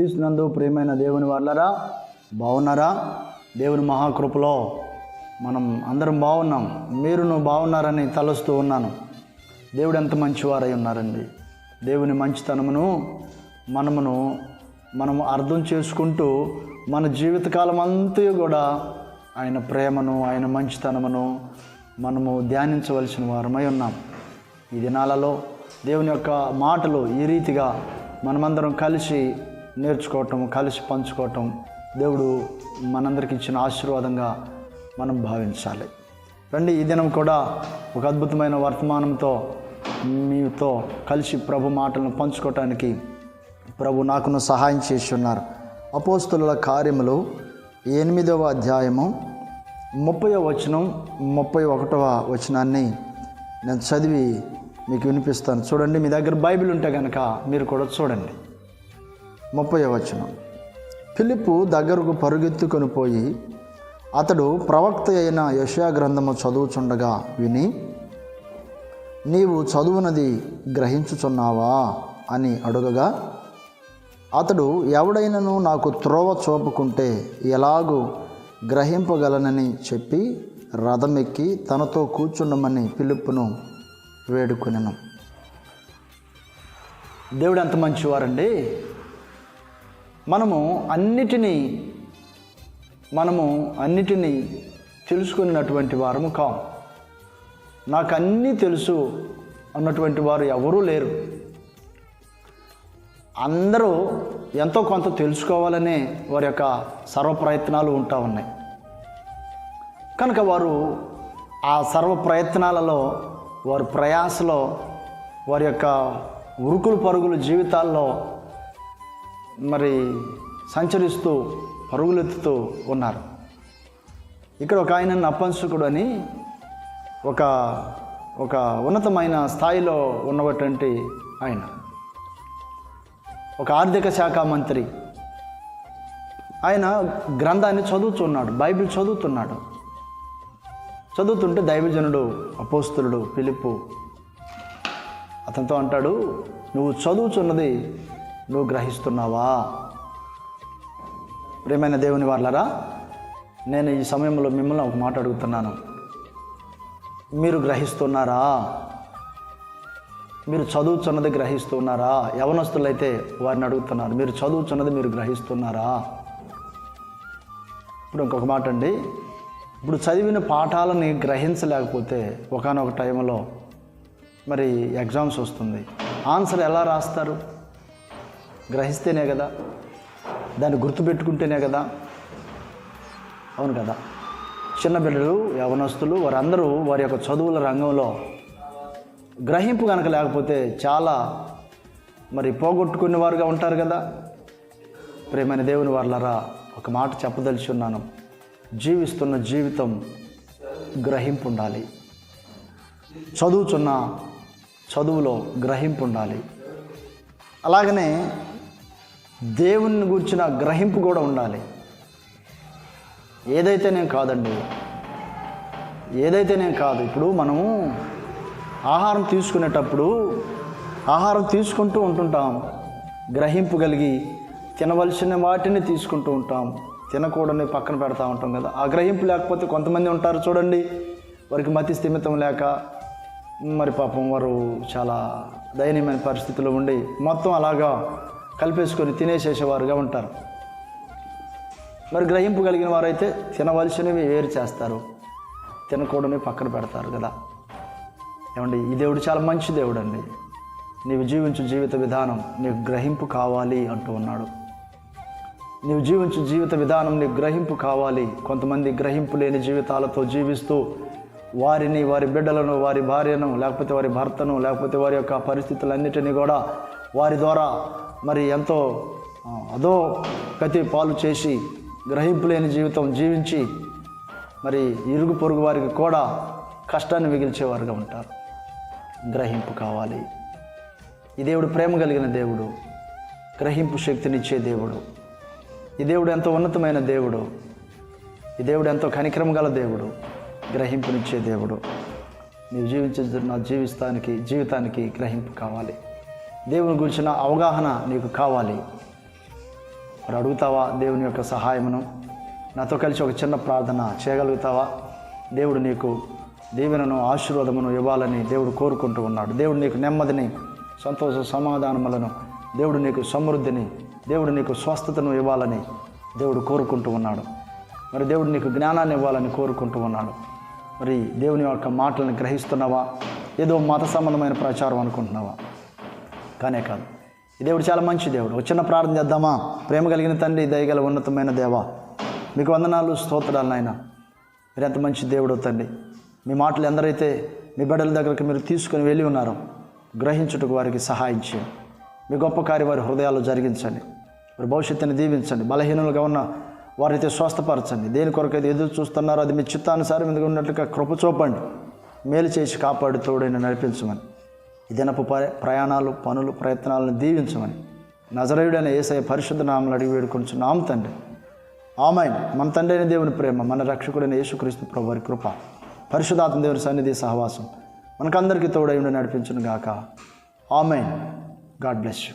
క్రీస్తునందు ప్రియమైన దేవుని వాళ్ళరా, బాగున్నారా? దేవుని మహాకృపలో మనం అందరం బాగున్నాం. మీరును బాగున్నారని తలుస్తూ ఉన్నాను. దేవుడు ఎంత మంచివారై ఉన్నారండి. దేవుని మంచితనమును మనము అర్థం చేసుకుంటూ మన జీవితకాలం అంతా కూడా ఆయన ప్రేమను, ఆయన మంచితనమును మనము ధ్యానించవలసిన వారమై ఉన్నాం. ఈ దినాలలో దేవుని యొక్క మాటలు ఈ రీతిగా మనమందరం కలిసి నేర్చుకోవటం, కలిసి పంచుకోవటం దేవుడు మనందరికి ఇచ్చిన ఆశీర్వాదంగా మనం భావించాలి. రండి, ఈ దినం కూడా ఒక అద్భుతమైన వర్తమానంతో మీతో కలిసి ప్రభు మాటలను పంచుకోవటానికి ప్రభు నాకును సహాయం చేసి ఉన్నారు. అపోస్తలుల కార్యములు 8వ అధ్యాయము 30వ వచనం 31వ వచనాన్ని నేను చదివి మీకు వినిపిస్తాను. చూడండి, మీ దగ్గర బైబిల్ ఉంటే కనుక మీరు కూడా చూడండి. 30వ వచనం. ఫిలిప్పు దగ్గరకు పరుగెత్తుకొని పోయి అతడు ప్రవక్త అయిన యెషయా గ్రంథము చదువుచుండగా విని, నీవు చదువునది గ్రహించుచున్నావా అని అడుగగా, అతడు ఎవడైనను నాకు త్రోవ చూపుకుంటే ఎలాగూ గ్రహింపగలనని చెప్పి రథమెక్కి తనతో కూర్చుండమని ఫిలిప్పును వేడుకొనెను. దేవుడు ఎంత మంచివారండి. మనము అన్నిటినీ తెలుసుకున్నటువంటి వారము కాం. నాకు అన్నీ తెలుసు అన్నటువంటి వారు ఎవరూ లేరు. అందరూ ఎంతో కొంత తెలుసుకోవాలనే వారి యొక్క సర్వ ప్రయత్నాలు ఉంటా ఉన్నాయి. కనుక వారు ఆ సర్వ ప్రయత్నాలలో, వారి ప్రయాసలో, వారి యొక్క ఉరుకులు పరుగులు జీవితాల్లో మరి సంచరిస్తూ పరుగులెత్తుతూ ఉన్నారు. ఇక్కడ ఒక ఆయన నపుంసకుడు అని ఒక ఉన్నతమైన స్థాయిలో ఉన్నటువంటి ఆయన, ఒక ఆర్థిక శాఖ మంత్రి. ఆయన గ్రంథాన్ని చదువుతున్నాడు, బైబిల్ చదువుతున్నాడు. చదువుతుంటే దైవజనుడు అపోస్తలుడు ఫిలిప్పు అతనితో అంటాడు, నువ్వు చదువుతున్నది నువ్వు గ్రహిస్తున్నావా? ప్రియమైన దేవుని వాళ్ళరా, నేను ఈ సమయంలో మిమ్మల్ని ఒక మాట అడుగుతున్నాను. మీరు గ్రహిస్తున్నారా? మీరు చదువుతున్నది గ్రహిస్తున్నారా? యవనస్తులైతే వారిని అడుగుతున్నారు, మీరు చదువుతున్నది మీరు గ్రహిస్తున్నారా? ఇప్పుడు ఇంకొక మాట అండి, ఇప్పుడు చదివిన పాఠాలని గ్రహించలేకపోతే ఒకానొక టైంలో మరి ఎగ్జామ్స్ వస్తుంది, ఆన్సర్ ఎలా రాస్తారు? గ్రహిస్తేనే కదా, దాన్ని గుర్తుపెట్టుకుంటేనే కదా. అవును కదా. చిన్న బిడ్డలు, యవనస్తులు వారందరూ వారి యొక్క చదువుల రంగంలో గ్రహింపు కనుక లేకపోతే చాలా మరి పోగొట్టుకునే వారుగా ఉంటారు కదా. ప్రియమైన దేవుని వాళ్ళరా, ఒక మాట చెప్పదలిచి ఉన్నాను. జీవిస్తున్న జీవితం గ్రహింపు ఉండాలి. చదువుతున్న చదువులో గ్రహింపు ఉండాలి. అలాగనే దేవుని గురించిన గ్రహింపు కూడా ఉండాలి. ఏదైతేనేం కాదు. ఇప్పుడు మనము ఆహారం తీసుకునేటప్పుడు ఆహారం తీసుకుంటూ ఉంటుంటాం, గ్రహింపు కలిగి తినవలసిన వాటిని తీసుకుంటూ ఉంటాం, తినకూడని పక్కన పెడతా ఉంటాం కదా. ఆ గ్రహింపు లేకపోతే కొంతమంది ఉంటారు చూడండి, వారికి మతి స్థిమితం లేక మరి పాపం వారు చాలా దయనీయమైన పరిస్థితిలో ఉండి మొత్తం అలాగా కలిపేసుకొని తినేసేసేవారుగా ఉంటారు. మరి గ్రహింపు కలిగిన వారైతే తినవలసినవి వేరు చేస్తారు, తినకూడని పక్కన పెడతారు కదా. ఏమండి, ఈ దేవుడు చాలా మంచి దేవుడు అండి. నీవు జీవించు జీవిత విధానం నీకు గ్రహింపు కావాలి అంటూ ఉన్నాడు. నీవు జీవించు జీవిత విధానం నీకు గ్రహింపు కావాలి. కొంతమంది గ్రహింపు లేని జీవితాలతో జీవిస్తూ వారిని, వారి బిడ్డలను, వారి భార్యను, లేకపోతే వారి భర్తను, లేకపోతే వారి యొక్క పరిస్థితులన్నిటినీ కూడా వారి ద్వారా మరి ఎంతో అదో గతి పాలు చేసి గ్రహింపు లేని జీవితం జీవించి మరి ఇరుగు పొరుగు వారికి కూడా కష్టాన్ని మిగిల్చేవారుగా ఉంటారు. గ్రహింపు కావాలి. ఈ దేవుడు ప్రేమ కలిగిన దేవుడు, గ్రహింపు శక్తినిచ్చే దేవుడు. ఈ దేవుడు ఎంతో ఉన్నతమైన దేవుడు. ఈ దేవుడు ఎంతో కనికరం గల దేవుడు, గ్రహింపునిచ్చే దేవుడు. నీవు జీవించిన జీవితానికి గ్రహింపు కావాలి. దేవుని గురించిన అవగాహన నీకు కావాలి. మరి అడుగుతావా దేవుని యొక్క సహాయమును? నాతో కలిసి ఒక చిన్న ప్రార్థన చేయగలుగుతావా? దేవుడు నీకు దీవెనను ఆశీర్వాదమును ఇవ్వాలని దేవుడు కోరుకుంటూ ఉన్నాడు. దేవుడు నీకు నెమ్మదిని, సంతోష సమాధానములను, దేవుడు నీకు సమృద్ధిని, దేవుడు నీకు స్వస్థతను ఇవ్వాలని దేవుడు కోరుకుంటూ ఉన్నాడు. మరి దేవుడు నీకు జ్ఞానాన్ని ఇవ్వాలని కోరుకుంటూ ఉన్నాడు. మరి దేవుని యొక్క మాటలను గ్రహిస్తున్నావా? ఏదో మత సంబంధమైన ప్రచారం అనుకుంటున్నావా? కానే కాదు. ఈ దేవుడు చాలా మంచి దేవుడు. ఒక చిన్న ప్రార్థన చేద్దామా? ప్రేమ కలిగిన తండ్రి, దయగల ఉన్నతమైన దేవా, మీకు వందనాలు, స్తోత్రాలు నాయన. మీరు ఎంత మంచి దేవుడు తండ్రి. మీ మాటలు ఎందరైతే మీ బిడ్డల దగ్గరికి మీరు తీసుకొని వెళ్ళి ఉన్నారో గ్రహించుటకు వారికి సహాయం చేయండి. మీ గొప్ప కార్యం వారి హృదయాల్లో జరిగించండి. మరి భవిష్యత్తుని దీవించండి. బలహీనులుగా ఉన్న వారైతే స్వస్థపరచండి. దేని కొరకైతే ఎదురు చూస్తున్నారో అది మీ చిత్తానుసారం ఎందుకు ఉన్నట్లుగా కృప చూపండి. మేలు చేసి కాపాడు, తోడైన నడిపించమని, ఈ దినపు ప్రయాణాలు, పనులు, ప్రయత్నాలను దీవించమని నజరేయుడైన యేసయ్య పరిశుద్ధ నామములో అడిగి వేడుకొంచున్నాం తండ్రి. ఆమేన్. మన తండ్రి అయిన దేవుని ప్రేమ, మన రక్షకుడైన యేసుక్రీస్తు ప్రభువు వారి కృప, పరిశుద్ధాత్మ దేవుని సన్నిధి సహవాసం మనకందరికీ తోడై ఉండి నడిపించును గాక. ఆమేన్. God bless you.